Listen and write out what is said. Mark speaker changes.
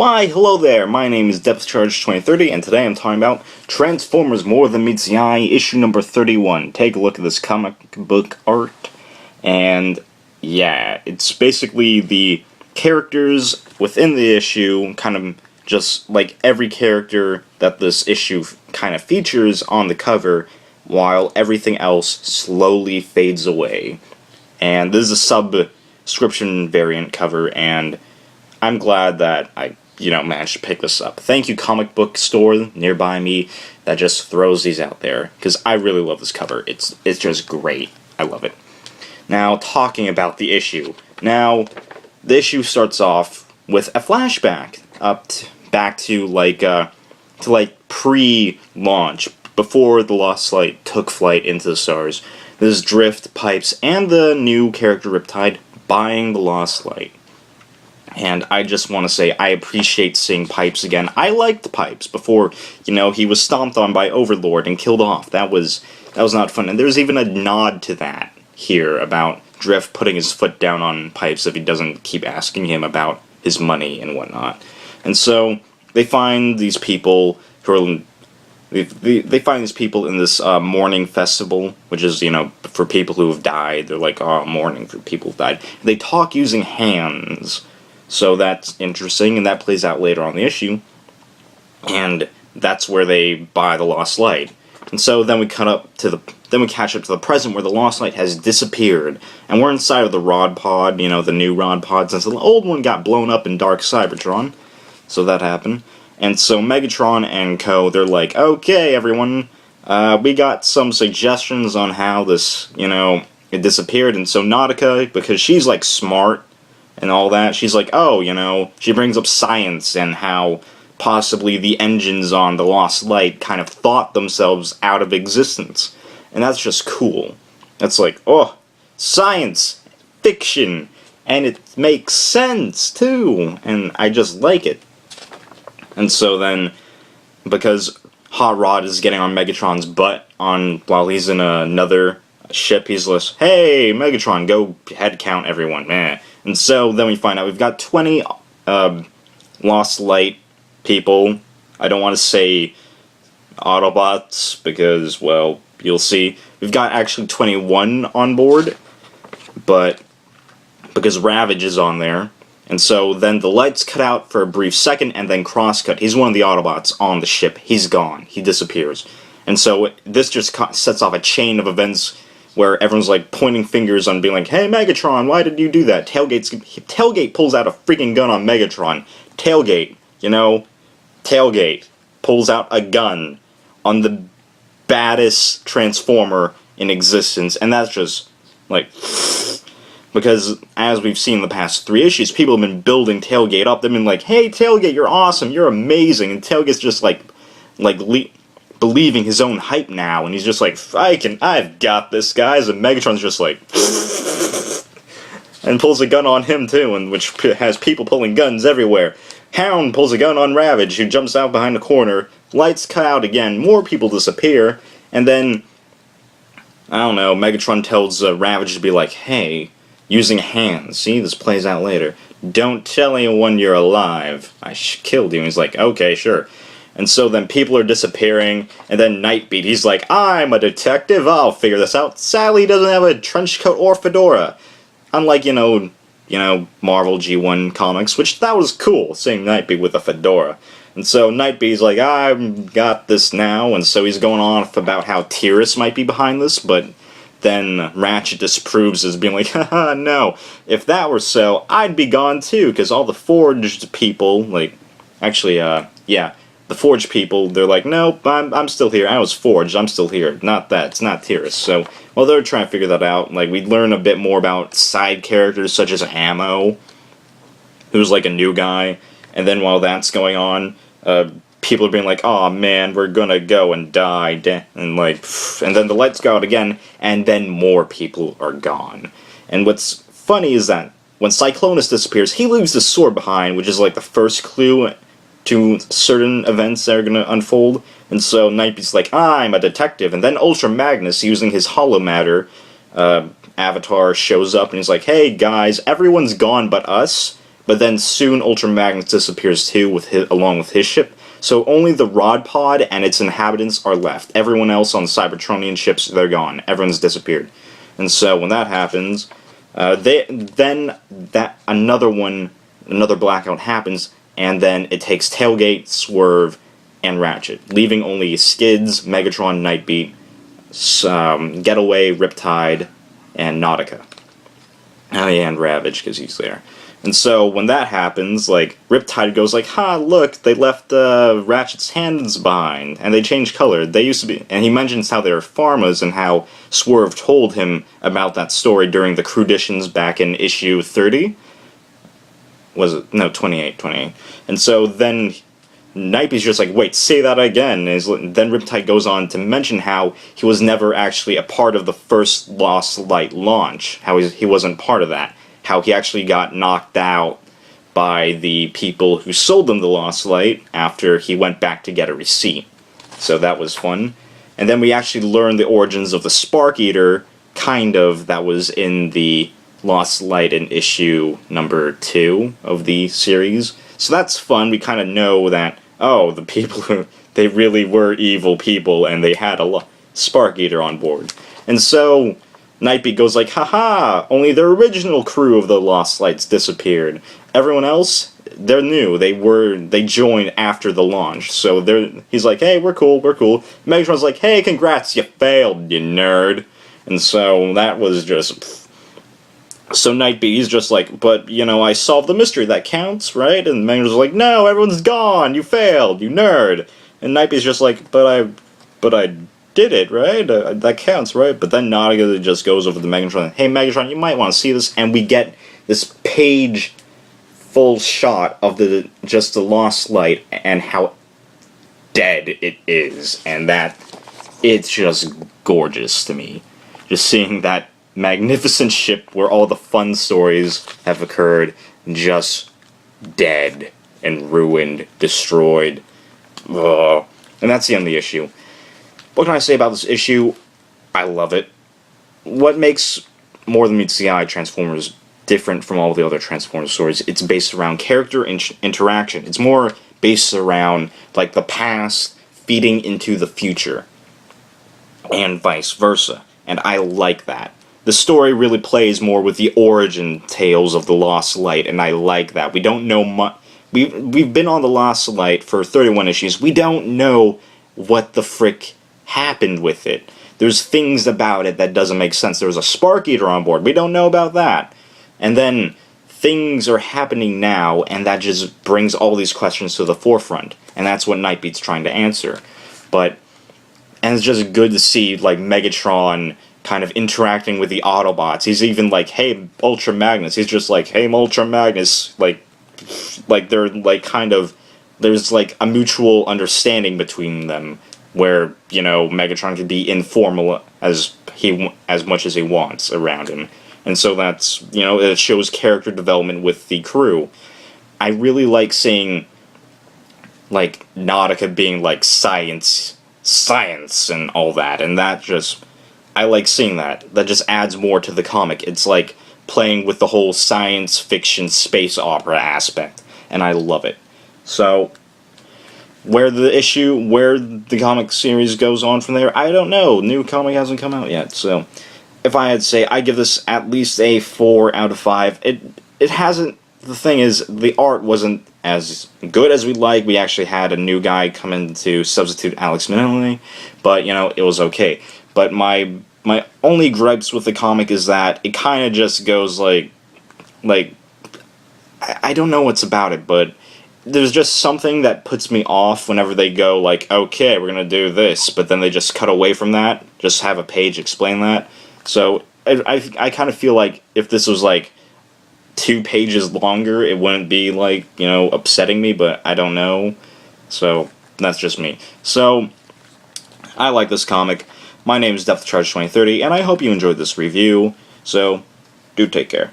Speaker 1: Why, hello there, my name is DepthCharge2030, and today I'm talking about Transformers More Than Meets the Eye, issue number 31. Take a look at this comic book art, and yeah, it's basically the characters within the issue, kind of just like every character that this issue kind of features on the cover, while everything else slowly fades away. And this is a subscription variant cover, and I'm glad that I managed to pick this up. Thank you, comic book store nearby me that just throws these out there, because I really love this cover. It's just great. I love it. Now, talking about the issue. Now, the issue starts off with a flashback back to pre-launch, before the Lost Light took flight into the stars. This is Drift, Pipes, and the new character Riptide buying the Lost Light. And I just want to say, I appreciate seeing Pipes again. I liked Pipes before, he was stomped on by Overlord and killed off. That was not fun. And there's even a nod to that here about Drift putting his foot down on Pipes if he doesn't keep asking him about his money and whatnot. And so they find these people who are they find these people in this mourning festival, which is, for people who have died. They're like, oh, mourning for people who died. They talk using hands. So that's interesting, and that plays out later on the issue. And that's where they buy the Lost Light. And so then we catch up to the present, where the Lost Light has disappeared. And we're inside of the Rod Pod, the new Rod Pod, since the old one got blown up in Dark Cybertron. So that happened. And so Megatron and co, they're like, okay, everyone, we got some suggestions on how this, it disappeared. And so Nautica, because she's, smart and all that, she's like, oh, she brings up science and how possibly the engines on the Lost Light kind of thought themselves out of existence. And that's just cool. That's like, oh, science, fiction, and it makes sense, too. And I just like it. And so then, because Hot Rod is getting on Megatron's butt while he's in another ship, he's like, hey, Megatron, go head count everyone, man. And so then we find out we've got 20 Lost Light people. I don't want to say Autobots, because, well, you'll see. We've got actually 21 on board, but because Ravage is on there. And so then the lights cut out for a brief second, and then cross-cut. He's one of the Autobots on the ship. He's gone. He disappears. And so this just sets off a chain of events where everyone's pointing fingers on being like, hey, Megatron, why did you do that? Tailgate pulls out a freaking gun on Megatron. Tailgate pulls out a gun on the baddest Transformer in existence. And that's just, because, as we've seen in the past 3 issues, people have been building Tailgate up. They've been like, hey, Tailgate, you're awesome, you're amazing. And Tailgate's just, believing his own hype now. And he's just like, I've got this, guys. And Megatron's just like, and pulls a gun on him, too, and which has people pulling guns everywhere. Hound pulls a gun on Ravage, who jumps out behind the corner. Lights cut out again. More people disappear. And then, I don't know, Megatron tells Ravage to be like, hey, using hands. See, this plays out later. Don't tell anyone you're alive. I killed you. And he's like, okay, sure. And so then people are disappearing, and then Nightbeat, he's like, I'm a detective, I'll figure this out. Sadly, he doesn't have a trench coat or fedora. Unlike, Marvel G1 comics, which that was cool, seeing Nightbeat with a fedora. And so Nightbeat's like, I've got this now, and so he's going on about how Tyrus might be behind this, but then Ratchet disproves as being like, haha, no, if that were so, I'd be gone too, because all the Forged people, the Forged people, they're like, nope, I'm still here, I was Forged, I'm still here, not that, it's not Tyrus. So, while they're trying to figure that out, we learn a bit more about side characters, such as Ammo, who's a new guy, and then while that's going on, people are being like, oh man, we're gonna go and die, and then the lights go out again, and then more people are gone. And what's funny is that when Cyclonus disappears, he leaves the sword behind, which is the first clue to certain events that are gonna unfold. And so Nightbeat's like, I'm a detective, and then Ultra Magnus, using his holomatter avatar, shows up, and he's like, hey guys, everyone's gone but us, but then soon Ultra Magnus disappears too, along with his ship. So only the Rod Pod and its inhabitants are left. Everyone else on the Cybertronian ships, they're gone. Everyone's disappeared. And so when that happens, another blackout happens, and then it takes Tailgate, Swerve, and Ratchet, leaving only Skids, Megatron, Nightbeat, Getaway, Riptide, and Nautica. And Ravage, because he's there. And so when that happens, like, Riptide goes like, ha, look, they left Ratchet's hands behind, and they changed color. They used to be, and he mentions how they're Pharmas, and how Swerve told him about that story during the Cruditions back in issue 30. Was it? No, 28. And so then Nightbeat's just like, wait, say that again. And then Riptide goes on to mention how he was never actually a part of the first Lost Light launch. How he wasn't part of that. How he actually got knocked out by the people who sold him the Lost Light after he went back to get a receipt. So that was fun. And then we actually learned the origins of the Spark Eater, kind of, that was in the Lost Light in issue number 2 of the series. So that's fun. We kind of know that, oh, the people, they really were evil people, and they had a Spark Eater on board. And so Nightbeat goes like, haha, only the original crew of the Lost Lights disappeared. Everyone else, they're new. They joined after the launch. So he's like, hey, we're cool. Megatron's like, hey, congrats, you failed, you nerd. And so that was just... So Nightbeat, he's just like, but, I solved the mystery, that counts, right? And Megatron's like, no, everyone's gone, you failed, you nerd. And Nightbeat's just like, but I did it, right? That counts, right? But then Nautica just goes over to Megatron, hey Megatron, you might want to see this, and we get this page full shot of the Lost Light and how dead it is, and that it's just gorgeous to me. Just seeing that magnificent ship where all the fun stories have occurred, just dead and ruined, destroyed. Ugh. And that's the end of the issue. What can I say about this issue? I love it. What makes More Than Meets the Eye Transformers different from all the other Transformers stories, it's based around character interaction. It's more based around, like, the past feeding into the future, and vice versa. And I like that. The story really plays more with the origin tales of the Lost Light, and I like that. We don't know much. We've been on the Lost Light for 31 issues. We don't know what the frick happened with it. There's things about it that doesn't make sense. There's a Spark Eater on board. We don't know about that. And then things are happening now, and that just brings all these questions to the forefront. And that's what Nightbeat's trying to answer. And it's just good to see, like, Megatron kind of interacting with the Autobots. He's even like, hey, Ultra Magnus. He's just like, hey, Ultra Magnus. Like they're, like, kind of, there's, like, a mutual understanding between them where, Megatron can be informal as much as he wants around him. And so that's, it shows character development with the crew. I really like seeing, like, Nautica being, like, science and all that, and that just, I like seeing that. That just adds more to the comic. It's like playing with the whole science fiction space opera aspect, and I love it. So, where the comic series goes on from there, I don't know. New comic hasn't come out yet, so if I had to say, I give this at least a 4 out of 5. It hasn't, the thing is, the art wasn't as good as we'd like. We actually had a new guy come in to substitute Alex Minnelli, but, it was okay. But my only gripes with the comic is that it kind of just goes like, I don't know what's about it, but there's just something that puts me off whenever they go like, okay, we're gonna do this, but then they just cut away from that, just have a page explain that. So I kind of feel like if this was like 2 pages longer, it wouldn't be like, upsetting me, but I don't know. So that's just me. So I like this comic. My name is Depth Charge 2030, and I hope you enjoyed this review. So do take care.